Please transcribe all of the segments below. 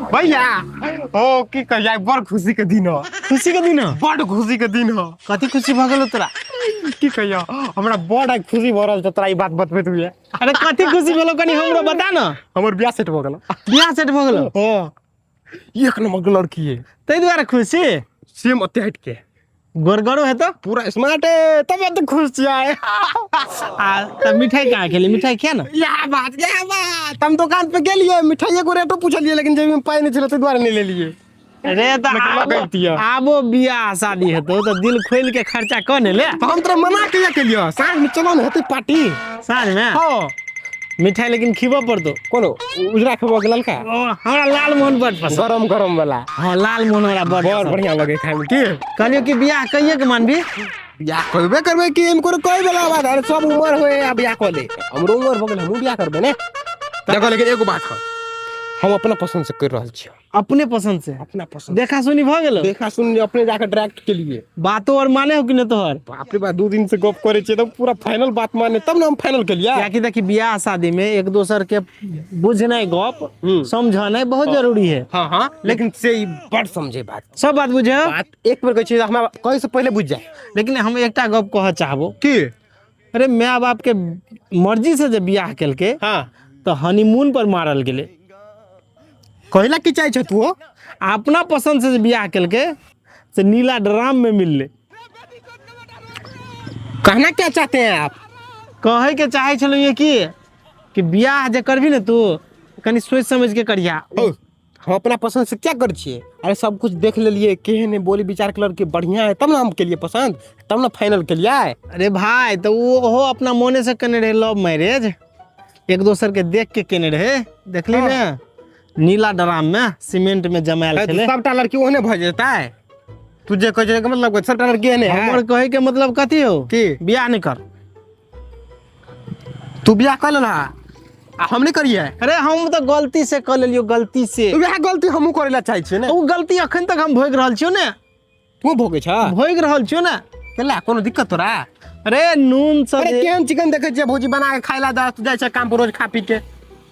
भैया ओ की कहिया बड़ खुशी के दिन हो। खुशी के दिन बड़ खुशी के दिन हो। कथी खुशी भ गेलो तोरा? की कहिया हमरा बड़ खुशी भ रहल छ तोरा ई बात बतबे तू। अरे कथी खुशी भेलो कनी हमरो बता न। हमर बियाह सेट भ गेलो। बियाह सेट भ गेलो? हां एक नंबर के लड़की है। तै द्वारा खुशी सेम अते हट के गोरगरो है तो पूरा स्मार्ट है तब तो खुश है। तब मिठाई कहाँ खेली? मिठाई क्या ना या बात तुम दुकान पे गेलिए मिठाई को रेटो पूछलिए लेकिन जेब में पाई नहीं चले तो द्वारा नहीं ले लिए। अरे तो आबो बियाह शादी है तो दिल खोल के खर्चा कर ने ले। तो हम तोरा मना किया के लिए साँझ में चलो ना हेते पार्टी साँझ में। हां मिठाई लेकिन खिबो पड़तो। कोनो उजरा खबो के ललका? हमरा लाल मोहन बड़ पसंद। गरम गरम वाला। हां लाल मोहन वाला बड़ बढ़िया लगे खाए में। की कहलियो कि बियाह कहिए के मानबी? बियाह करबे करबे कि हम को कोई वाला बात अरे सब उम्र होए आ बियाह कर ले। हमरो उम्र हो गेल हम बियाह करबे ने। देखो लेकिन एगो बात है हम अपना पसंद से कर रहल छी। अपने पसंद से? अपना पसंद देखा सुनी भ गेलो? देखा सुनी अपने जाकर डायरेक्ट के लिए बातो और माने हो कि न तोहर? बाप रे बात 2 दिन से गप करे छी तो पूरा फाइनल बात माने तब ना हम फाइनल के लिए। क्या कि देखी बियाह शादी में एक दोसर के बुझनाइ गप समझनाइ बहुत जरूरी है। हां हां लेकिन से बड़ समझे बात सब बात बुझे बात एक बार कहै छी हमरा कहे से पहले बुझ जाए। लेकिन हम एकटा गप कह चाहबो की अरे माय बाप के मर्जी से जे बियाह केल के हां तो हनीमून पर मारल गेले। कहला की चाहे छ तू अपना पसंद से बियाह केल के से नीला ड्राम में मिल ले। कहना क्या चाहते हैं आप? कहे के चाहे छलो ये कि बियाह जे करबी न तू कनी सोच समझ के करिया। हम अपना पसंद से क्या कर छिए? अरे सब कुछ देख ले लिए केहने बोली विचार के लड़के बढ़िया है तब ना हम के लिए पसंद तब ना फाइनल के लिए। अरे भाई तो वो अपना मोने से करने रहे लव मैरिज एक दोसर के देख के केने रहे देखली ना नीला ड्राम में सीमेंट में जमायल छले। सबटा लड़की ओहने भ जेता है तुझे कहे के मतलब सबटा लड़की एने है। हमर कहे के मतलब कथी हो कि बियाह नहीं कर। तू बियाह कर लेला हम नहीं करिए। अरे हम तो गलती से कर लेलियो गलती से। वह गलती हमहू करेला चाहे छिए ने। वो गलती अखन तक हम भोग रहल छियो ने। तू भोगे छ? भोग रहल छियो ने। केला कोनो दिक्कत तोरा? अरे नून सब अरे केहन चिकन देखे छ भौजी बना के खाइला दा तू जाय छ काम पर रोज खा पी के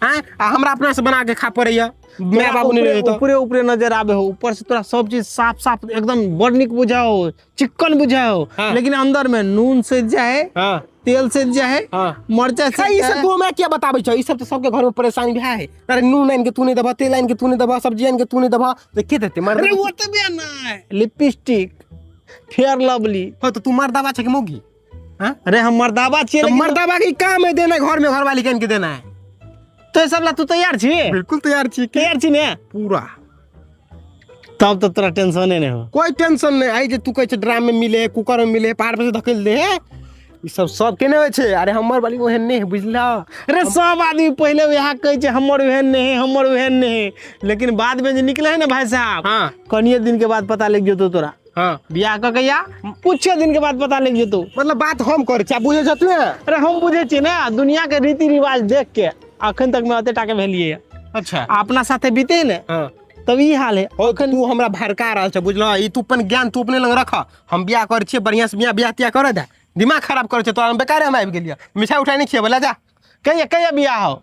हैं आ हमरा अपना से बना के खा पड़ैया। मैं बाबू नहीं रहे तो ऊपरे ऊपरे नजर आवे हो ऊपर से तोरा सब चीज साफ साफ एकदम बड़ निक बुझाओ चिकन बुझाओ। हाँ। लेकिन अंदर में नून से जाए हां तेल से जाए मरचा से ई सब तू मैं क्या बताबै छ? ई सब तो सबके घर में परेशानी भी है। अरे नून लाइन के तू नहीं दबा तेल लाइन के तू नहीं दबा सब्जी लाइन के तू नहीं दबा तो के देते मर? अरे वो तो बे ना लिपस्टिक फेयर लवली हो तो तू मर्दावा छ कि मोगी? हां अरे हम मर्दावा छिए तो मर्दावा की काम है देना घर में घरवाली के इनके देना है। तो सब ला तू तैयार छी? बिल्कुल तैयार छी। तैयार छी ने पूरा? तब तो तोरा टेंशन नहीं हो। कोई टेंशन नहीं आई जे तू कहे छ ड्राम में मिले कुकर में मिले पहाड़ पे से धकेल दे ई सब केने होय छे। अरे हमर वाली ओहन नहीं है बुझला। अरे सब आदमी पहले यह कहे छे हमर ओहन नहीं लेकिन बाद में जो निकले है ना भाई साहब हां कनिए दिन के बाद पता लग जतो तोरा। हां बियाह क कहिया कुछ दिन के बाद पता लग जतो। मतलब बात हम करे छ बुझे छ तू? अरे हम बुझे छी ना दुनिया के रीति रिवाज देख के अखन तक में अते टाके भेलिए। अच्छा अपना साथे बीते ने हां तब ई हाल है। अखन तू हमरा भड़का रहल छ बुझला। ई तू अपन ज्ञान तू अपने लंग रख। हम बियाह करे छी बढ़िया से बियाह तिया करे दे दिमाग खराब करे छ तो हम बेकार हम आबि गेलिए। मिठाई उठाई नहीं छिए बोला जा कहिया बियाह हो?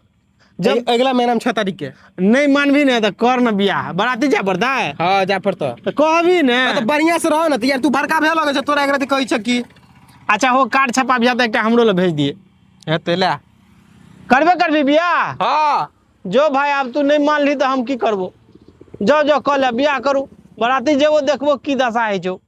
जब अगला महीना में 6 तारीख के। नहीं मानबी ने तो कर न बियाह बराती जा पड़ता है। हां जा पड़ता तो कहबी ने तो बढ़िया से रह न त यार तू भड़का भे लगे छ तोरा एकरा त कहि छ की। अच्छा हो कार्ड छपा बिया तो एक हमरो ले भेज दिए हेते ले करबी बियाह। हां जो भाई अब तू नहीं मान ली तो हम की करबो। जो कल बियाह करू बराती जेबो देखबो की दशा है जो।